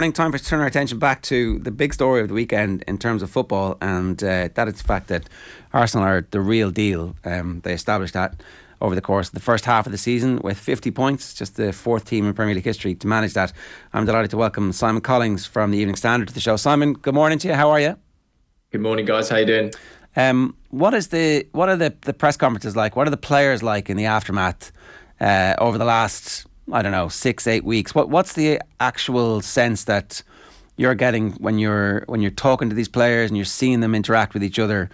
Time for us to turn our attention back to the big story of the weekend in terms of football, and that is the fact that Arsenal are the real deal. They established that over the course of the first half of the season with 50 points, just the fourth team in Premier League history to manage that. I'm delighted to welcome Simon Collings from the Evening Standard to the show. Simon, good morning to you. How are you? Good morning, guys. How you doing? What are the press conferences like? What are the players like in the aftermath over the last, I don't know, 6-8 weeks? What's the actual sense that you're getting when you're talking to these players and you're seeing them interact with each other?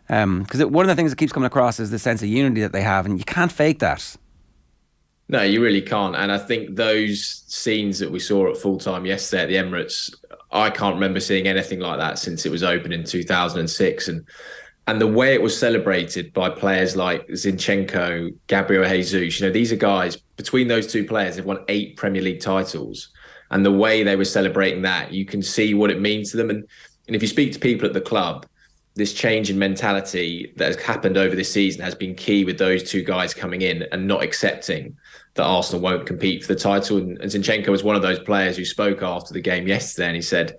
Because one of the things that keeps coming across is the sense of unity that they have, and you can't fake that. No, you really can't. And I think those scenes that we saw at full time yesterday at the Emirates, I can't remember seeing anything like that since it was open in 2006. And the way it was celebrated by players like Zinchenko, Gabriel Jesus, these are guys, between those two players, they've won 8 Premier League titles. And the way they were celebrating that, you can see what it means to them. And if you speak to people at the club, this change in mentality that has happened over this season has been key with those two guys coming in and not accepting that Arsenal won't compete for the title. And Zinchenko was one of those players who spoke after the game yesterday, and he said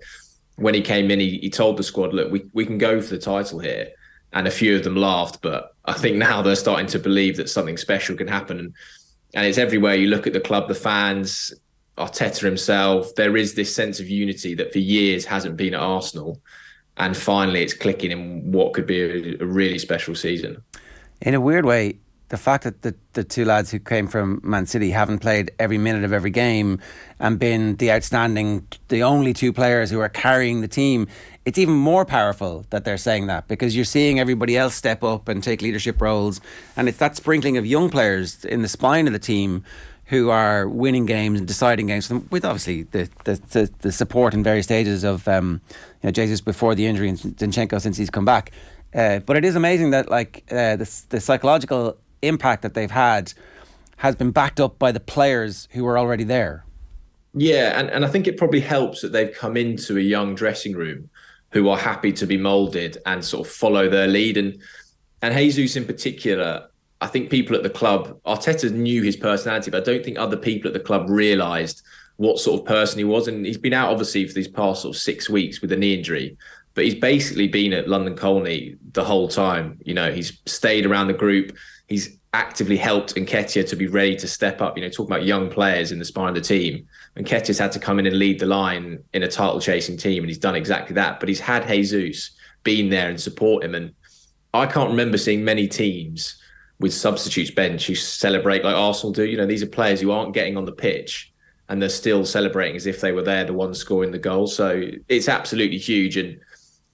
when he came in, he told the squad, look, we can go for the title here. And a few of them laughed, but I think now they're starting to believe that something special can happen. And it's everywhere. You look at the club, the fans, Arteta himself, there is this sense of unity that for years hasn't been at Arsenal. And finally, it's clicking in what could be a really special season. In a weird way, the fact that the two lads who came from Man City haven't played every minute of every game and been the only two players who are carrying the team, it's even more powerful that they're saying that, because you're seeing everybody else step up and take leadership roles. And it's that sprinkling of young players in the spine of the team who are winning games and deciding games, with obviously the support in various stages of Jesus before the injury and Zinchenko since he's come back. But it is amazing that the psychological impact that they've had has been backed up by the players who were already there. Yeah, and I think it probably helps that they've come into a young dressing room who are happy to be moulded and sort of follow their lead. And Jesus in particular, I think people at the club, Arteta knew his personality, but I don't think other people at the club realised what sort of person he was. And he's been out, obviously, for these past sort of 6 weeks with a knee injury, but he's basically been at London Colney the whole time. He's stayed around the group. He's actively helped Nketiah to be ready to step up. Talking about young players in the spine of the team. Nketiah's had to come in and lead the line in a title-chasing team, and he's done exactly that. But he's had Jesus been there and support him. And I can't remember seeing many teams with substitutes bench who celebrate like Arsenal do. These are players who aren't getting on the pitch and they're still celebrating as if they were there, the ones scoring the goal. So it's absolutely huge. And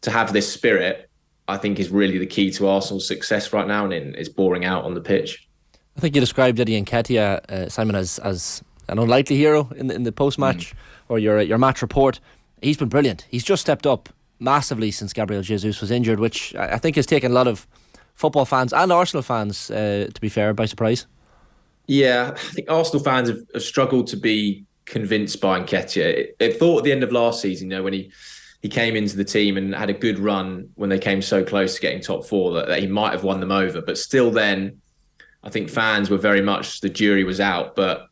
to have this spirit, I think, is really the key to Arsenal's success right now, and it's boring out on the pitch. I think you described Eddie Nketiah, Simon, as an unlikely hero in the post-match or your match report. He's been brilliant. He's just stepped up massively since Gabriel Jesus was injured, which I think has taken a lot of football fans and Arsenal fans, to be fair, by surprise. Yeah, I think Arsenal fans have struggled to be convinced by Nketiah. It thought at the end of last season, when he came into the team and had a good run when they came so close to getting top 4, that he might have won them over. But still then, I think fans were very much, the jury was out. But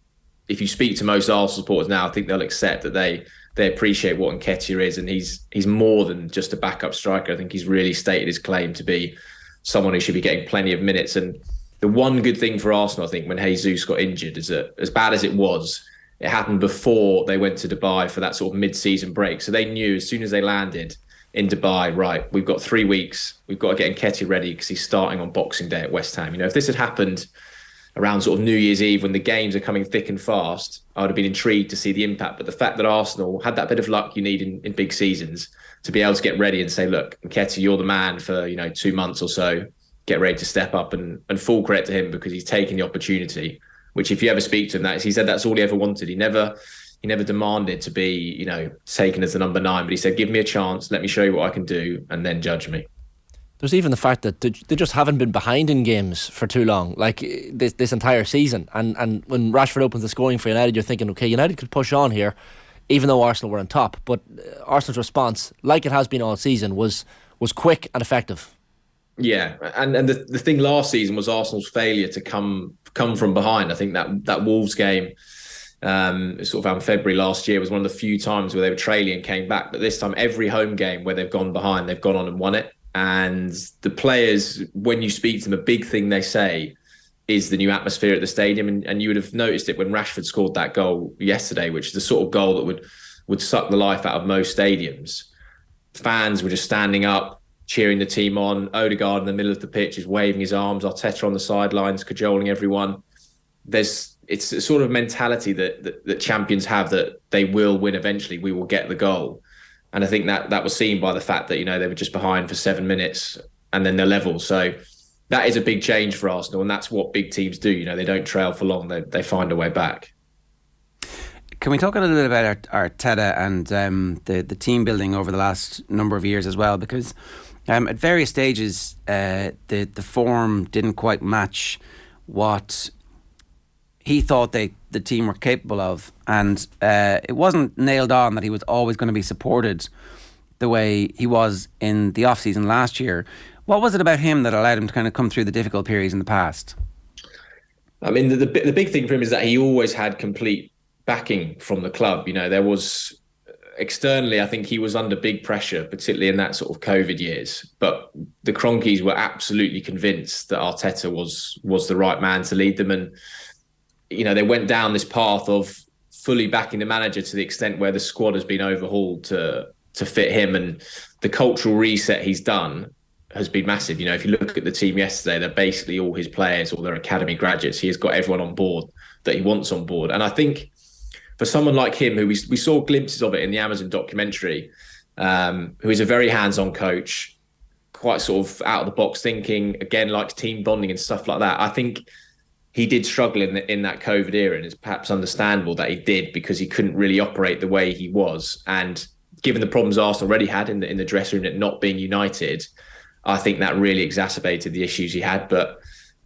if you speak to most Arsenal supporters now, I think they'll accept that they appreciate what Nketiah is. And he's more than just a backup striker. I think he's really stated his claim to be someone who should be getting plenty of minutes. And the one good thing for Arsenal, I think, when Jesus got injured, is that as bad as it was, it happened before they went to Dubai for that sort of mid-season break. So they knew as soon as they landed in Dubai, right, we've got 3 weeks, we've got to get Nketiah ready because he's starting on Boxing Day at West Ham. If this had happened around sort of New Year's Eve when the games are coming thick and fast, I would have been intrigued to see the impact. But the fact that Arsenal had that bit of luck you need in big seasons to be able to get ready and say, look, Nketiah, you're the man for 2 months or so, get ready to step up, and full credit to him because he's taken the opportunity, which if you ever speak to him, he said that's all he ever wanted. He never demanded to be, taken as the number 9, but he said, give me a chance, let me show you what I can do, and then judge me. There's even the fact that they just haven't been behind in games for too long, like this entire season. And when Rashford opens the scoring for United, you're thinking, okay, United could push on here, even though Arsenal were on top. But Arsenal's response, like it has been all season, was quick and effective. Yeah, and the thing last season was Arsenal's failure to come from behind. I think that Wolves game, sort of around February last year, was one of the few times where they were trailing and came back. But this time, every home game where they've gone behind, they've gone on and won it. And the players, when you speak to them, a big thing they say is the new atmosphere at the stadium. And you would have noticed it when Rashford scored that goal yesterday, which is the sort of goal that would suck the life out of most stadiums. Fans were just standing up, cheering the team on. Odegaard in the middle of the pitch is waving his arms. Arteta on the sidelines, cajoling everyone. It's a sort of mentality that champions have, that they will win eventually. We will get the goal. And I think that was seen by the fact that, they were just behind for 7 minutes and then they're level. So that is a big change for Arsenal. And that's what big teams do. They don't trail for long. They find a way back. Can we talk a little bit about Arteta and the team building over the last number of years as well? Because at various stages, the form didn't quite match what he thought the team were capable of, and it wasn't nailed on that he was always going to be supported the way he was in the off-season last year. What was it about him that allowed him to kind of come through the difficult periods in the past? I mean, the big thing for him is that he always had complete backing from the club. There was externally, I think he was under big pressure, particularly in that sort of COVID years. But the Cronkies were absolutely convinced that Arteta was the right man to lead them. And they went down this path of fully backing the manager to the extent where the squad has been overhauled to fit him, and the cultural reset he's done has been massive. If you look at the team yesterday, they're basically all his players or their academy graduates. He has got everyone on board that he wants on board. And I think for someone like him, who we saw glimpses of it in the Amazon documentary, who is a very hands-on coach, quite sort of out of the box thinking, again, likes team bonding and stuff like that. I think he did struggle in that COVID era, and it's perhaps understandable that he did, because he couldn't really operate the way he was. And given the problems Arsenal already had in the dressing room at not being united, I think that really exacerbated the issues he had. But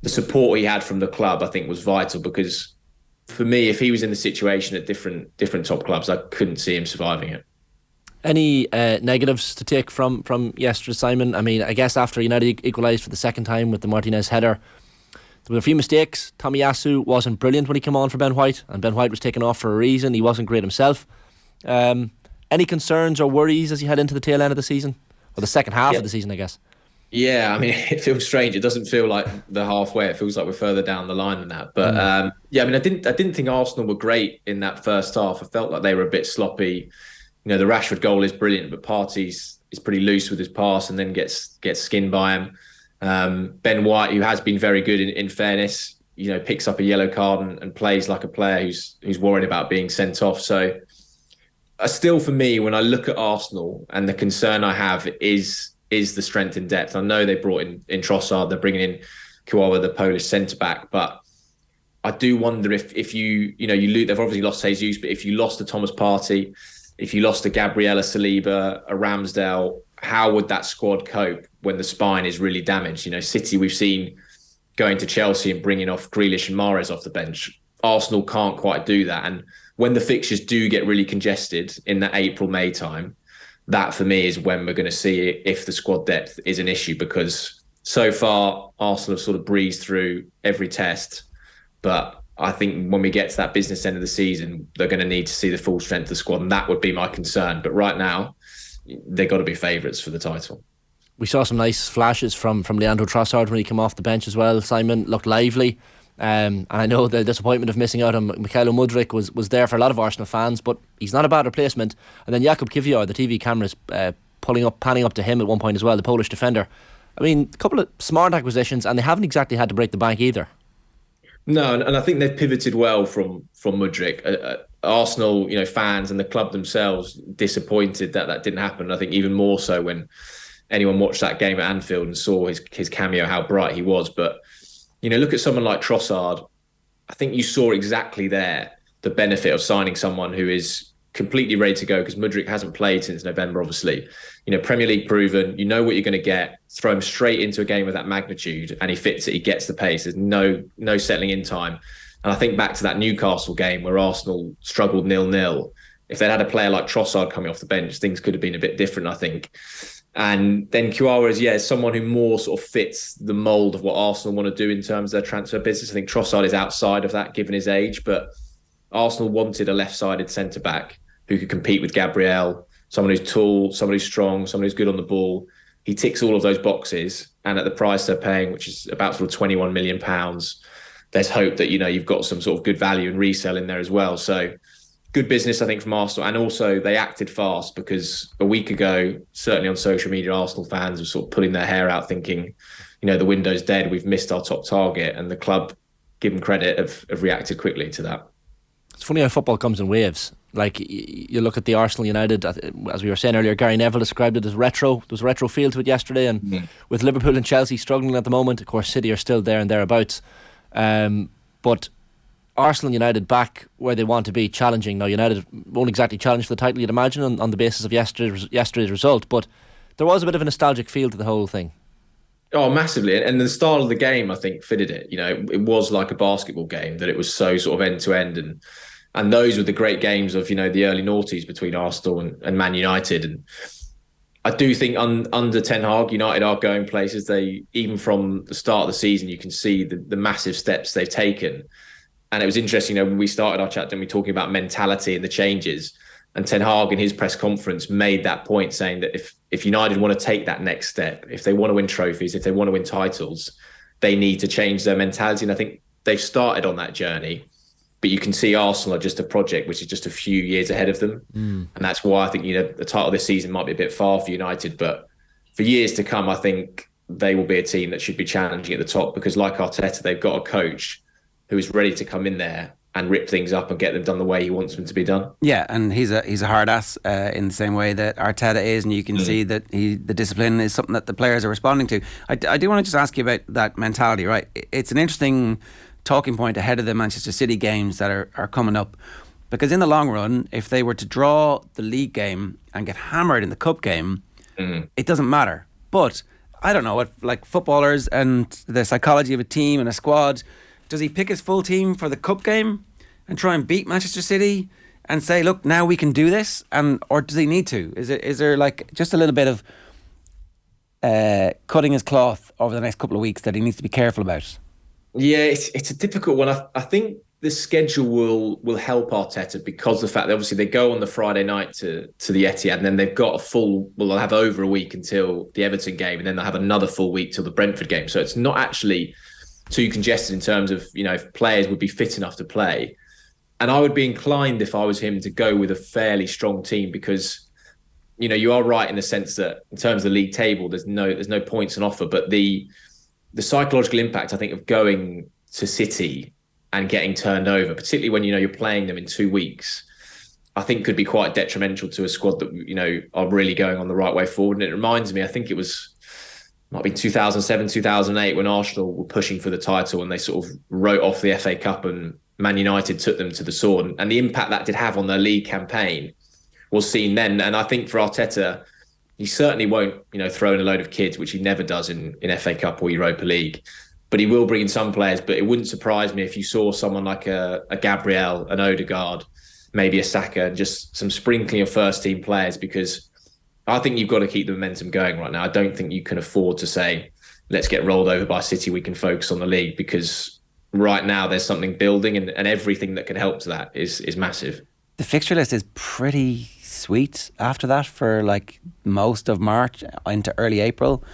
the support he had from the club, I think, was vital, because for me, if he was in the situation at different top clubs, I couldn't see him surviving it. Any negatives to take from yesterday, Simon? I mean, I guess after United equalised for the second time with the Martinez header, there were a few mistakes. Tomiyasu wasn't brilliant when he came on for Ben White, and Ben White was taken off for a reason. He wasn't great himself. Any concerns or worries as you head into the tail end of the season? Or the second half of the season, I guess? Yeah, I mean, it feels strange. It doesn't feel like the halfway. It feels like we're further down the line than that. But I mean, I didn't think Arsenal were great in that first half. I felt like they were a bit sloppy. The Rashford goal is brilliant, but Partey's is pretty loose with his pass and then gets skinned by him. Ben White, who has been very good in fairness, picks up a yellow card and plays like a player who's worried about being sent off. So still, for me, when I look at Arsenal, and the concern I have is the strength in depth. I know they brought in Trossard, they're bringing in Nketiah, the Polish centre-back, but I do wonder if you lose, they've obviously lost Jesus, but if you lost to Thomas Partey, if you lost to Gabriella Saliba, a Ramsdale, how would that squad cope when the spine is really damaged? City, we've seen going to Chelsea and bringing off Grealish and Mahrez off the bench. Arsenal can't quite do that. And when the fixtures do get really congested in that April, May time, that for me is when we're going to see if the squad depth is an issue, because so far Arsenal have sort of breezed through every test. But I think when we get to that business end of the season, they're going to need to see the full strength of the squad, and that would be my concern. But right now, they've got to be favourites for the title. We saw some nice flashes from Leandro Trossard when he came off the bench as well. Simon looked lively. And I know the disappointment of missing out on Mykhailo Mudryk was there for a lot of Arsenal fans, but he's not a bad replacement. And then Jakub Kiwior, the TV cameras panning up to him at one point as well, the Polish defender. I mean, a couple of smart acquisitions, and they haven't exactly had to break the bank either. No, and I think they've pivoted well from Mudryk. Arsenal, fans and the club themselves disappointed that didn't happen. I think even more so when anyone watched that game at Anfield and saw his cameo, how bright he was. But look at someone like Trossard. I think you saw exactly there the benefit of signing someone who is completely ready to go, because Mudryk hasn't played since November, obviously. Premier League proven, you know what you're going to get. Throw him straight into a game of that magnitude and he fits it, he gets the pace. There's no settling in time. And I think back to that Newcastle game where Arsenal struggled 0-0. If they'd had a player like Trossard coming off the bench, things could have been a bit different, I think. And then Nketiah is someone who more sort of fits the mould of what Arsenal want to do in terms of their transfer business. I think Trossard is outside of that given his age, but Arsenal wanted a left-sided centre-back who could compete with Gabriel, someone who's tall, someone who's strong, someone who's good on the ball. He ticks all of those boxes, and at the price they're paying, which is about sort of £21 million, there's hope that, you've got some sort of good value and resale in there as well. So good business, I think, from Arsenal. And also they acted fast, because a week ago, certainly on social media, Arsenal fans were sort of pulling their hair out thinking, the window's dead, we've missed our top target. And the club, give them credit, have reacted quickly to that. It's funny how football comes in waves. Like, you look at the Arsenal United, as we were saying earlier, Gary Neville described it as retro. There was a retro feel to it yesterday, and with Liverpool and Chelsea struggling at the moment, of course City are still there and thereabouts. But Arsenal United back where they want to be, challenging. Now, United won't exactly challenge for the title, you'd imagine, on the basis of yesterday's result, but there was a bit of a nostalgic feel to the whole thing. Oh, massively. And the style of the game, I think, fitted it. It was like a basketball game, that it was so sort of end to end. And those were the great games of, the early noughties between Arsenal and Man United. And I do think under Ten Hag, United are going places. They, even from the start of the season, you can see the massive steps they've taken. And it was interesting, when we started our chat, we were talking about mentality and the changes. And Ten Hag in his press conference made that point, saying that if United want to take that next step, if they want to win trophies, if they want to win titles, they need to change their mentality. And I think they've started on that journey. But you can see Arsenal are just a project which is just a few years ahead of them. And that's why I think, the title this season might be a bit far for United. But for years to come, I think they will be a team that should be challenging at the top, because like Arteta, they've got a coach who is ready to come in there and rip things up and get them done the way he wants them to be done. Yeah, and he's a hard ass in the same way that Arteta is, and you can see that the discipline is something that the players are responding to. I do want to just ask you about that mentality, right? It's an interesting talking point ahead of the Manchester City games that are coming up, because in the long run, if they were to draw the league game and get hammered in the cup game, it doesn't matter. But I don't know, what, like footballers and the psychology of a team and a squad, does he pick his full team for the cup game and try and beat Manchester City and say, look, now we can do this? Or does he need to? Is there like just a little bit of cutting his cloth over the next couple of weeks that he needs to be careful about? Yeah, it's a difficult one. I think the schedule will help Arteta, because of the fact that obviously they go on the Friday night to the Etihad, and then they've got they'll have over a week until the Everton game, and then they'll have another full week till the Brentford game. So it's not actually too congested in terms of, if players would be fit enough to play. And I would be inclined, if I was him, to go with a fairly strong team, because, you are right in the sense that in terms of the league table, there's no points on offer, but the psychological impact, I think, of going to City and getting turned over, particularly when, you're playing them in 2 weeks, I think could be quite detrimental to a squad that, are really going on the right way forward. And it reminds me, I think might be 2007, 2008, when Arsenal were pushing for the title and they sort of wrote off the FA Cup and Man United took them to the sword. And the impact that did have on their league campaign was seen then. And I think for Arteta, he certainly won't, throw in a load of kids, which he never does in FA Cup or Europa League. But he will bring in some players. But it wouldn't surprise me if you saw someone like a Gabriel, an Odegaard, maybe a Saka, and just some sprinkling of first-team players, because I think you've got to keep the momentum going right now. I don't think you can afford to say, let's get rolled over by City, we can focus on the league, because right now there's something building, and everything that can help to that is massive. The fixture list is pretty sweet after that for like most of March into early April.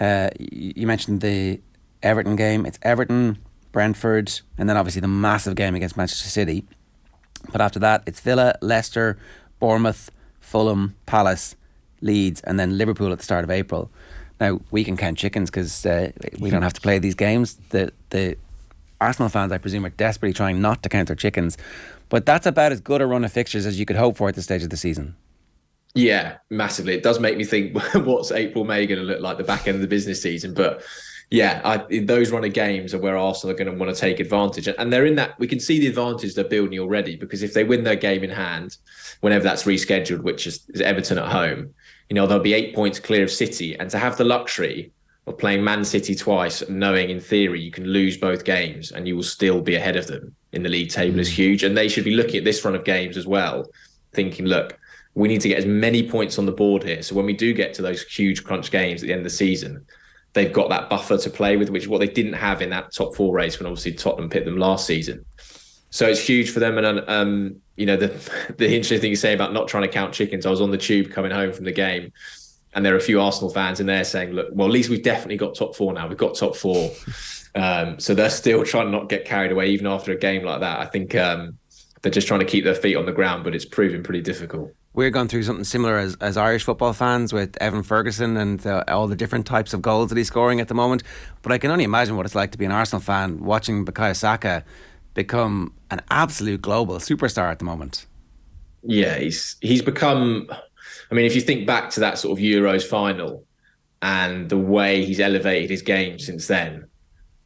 You mentioned the Everton game. It's Everton, Brentford, and then obviously the massive game against Manchester City. But after that, it's Villa, Leicester, Bournemouth, Fulham, Palace, Leeds, and then Liverpool at the start of April. Now, we can count chickens because we don't have to play these games. The Arsenal fans, I presume, are desperately trying not to count their chickens. But that's about as good a run of fixtures as you could hope for at this stage of the season. Yeah, massively. It does make me think, what's April, May going to look like the back end of the business season? But yeah, those run of games are where Arsenal are going to want to take advantage. And they're in that, we can see the advantage they're building already, because if they win their game in hand, whenever that's rescheduled, which is Everton at home, they'll be 8 points clear of City. And to have the luxury of playing Man City twice, knowing in theory you can lose both games and you will still be ahead of them in the league table is huge. And they should be looking at this run of games as well, thinking, look, we need to get as many points on the board here. So when we do get to those huge crunch games at the end of the season, they've got that buffer to play with, which is what they didn't have in that top four race when obviously Tottenham picked them last season. So it's huge for them. And the interesting thing you say about not trying to count chickens. I was on the tube coming home from the game, and there are a few Arsenal fans in there saying, "Look, well, at least we've definitely got top four now. We've got top four." So they're still trying to not get carried away, even after a game like that. I think they're just trying to keep their feet on the ground, but it's proving pretty difficult. We're going through something similar as Irish football fans with Evan Ferguson and all the different types of goals that he's scoring at the moment. But I can only imagine what it's like to be an Arsenal fan watching Bukayo Saka become an absolute global superstar at the moment. Yeah, he's become. I mean, if you think back to that sort of Euros final and the way he's elevated his game since then,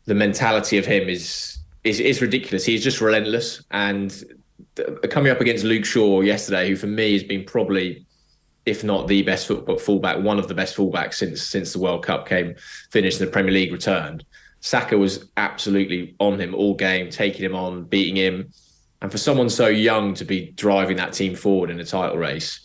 the mentality of him is ridiculous. He's just relentless. And coming up against Luke Shaw yesterday, who for me has been probably, if not the best fullback, one of the best fullbacks since the World Cup finished and the Premier League returned. Saka was absolutely on him all game, taking him on, beating him. And for someone so young to be driving that team forward in a title race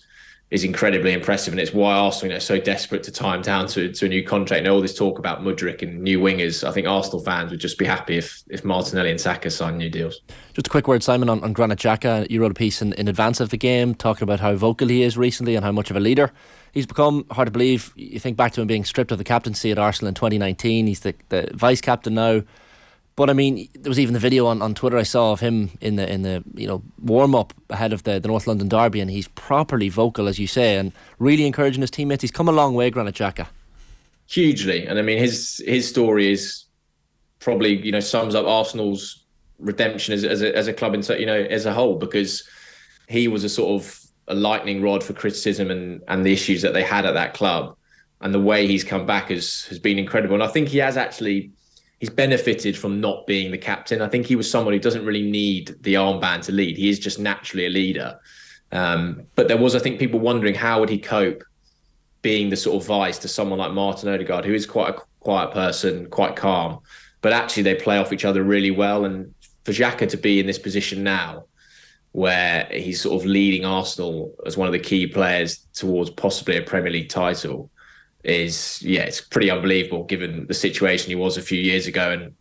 is incredibly impressive. And it's why Arsenal are so desperate to tie him down to a new contract. And all this talk about Mudryk and new wingers, I think Arsenal fans would just be happy if Martinelli and Saka signed new deals. Just a quick word, Simon, on Granit Xhaka. You wrote a piece in advance of the game talking about how vocal he is recently and how much of a leader he's become. Hard to believe. You think back to him being stripped of the captaincy at Arsenal in 2019. He's the vice captain now. But I mean, there was even the video on Twitter I saw of him in the warm up ahead of the North London derby, and he's properly vocal, as you say, and really encouraging his teammates. He's come a long way, Granit Xhaka. Hugely, and I mean his story is probably sums up Arsenal's redemption as a club as a whole, because he was a sort of a lightning rod for criticism and the issues that they had at that club, and the way he's come back has been incredible. And I think he's benefited from not being the captain. I think he was someone who doesn't really need the armband to lead. He is just naturally a leader. But there was, I think, people wondering how would he cope being the sort of vice to someone like Martin Odegaard, who is quite a quiet person, quite calm. But actually they play off each other really well. And for Xhaka to be in this position now, where he's sort of leading Arsenal as one of the key players towards possibly a Premier League title, it's pretty unbelievable given the situation he was a few years ago, and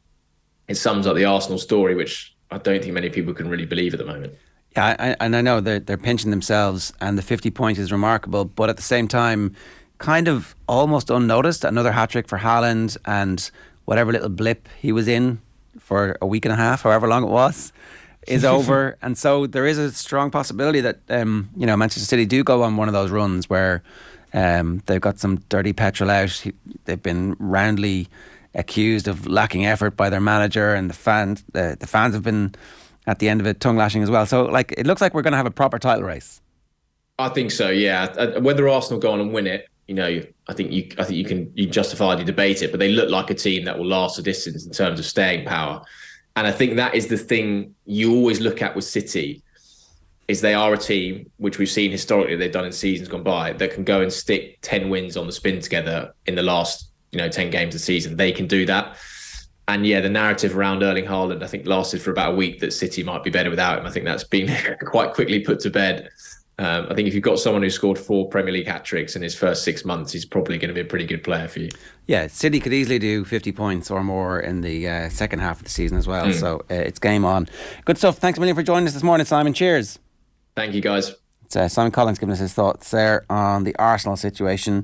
it sums up the Arsenal story, which I don't think many people can really believe at the moment. Yeah, and I know they're pinching themselves, and the 50 points is remarkable, but at the same time, kind of almost unnoticed. Another hat-trick for Haaland, and whatever little blip he was in for a week and a half, however long it was, is over. And so there is a strong possibility that Manchester City do go on one of those runs where they've got some dirty petrol out. They've been roundly accused of lacking effort by their manager, and the fans have been at the end of it tongue lashing as well. So it looks like we're going to have a proper title race. I think so, yeah. Whether Arsenal go on and win it, I think you can justifiably debate it, but they look like a team that will last a distance in terms of staying power. And I think that is the thing you always look at with City, is they are a team, which we've seen historically they've done in seasons gone by, that can go and stick 10 wins on the spin together in the last 10 games of the season. They can do that. And yeah, the narrative around Erling Haaland, I think, lasted for about a week that City might be better without him. I think that's been quite quickly put to bed. I think if you've got someone who scored 4 Premier League hat-tricks in his first 6 months, he's probably going to be a pretty good player for you. Yeah, City could easily do 50 points or more in the second half of the season as well. So it's game on. Good stuff. Thanks a million for joining us this morning, Simon. Cheers. Thank you, guys. It's Simon Collings giving us his thoughts there on the Arsenal situation.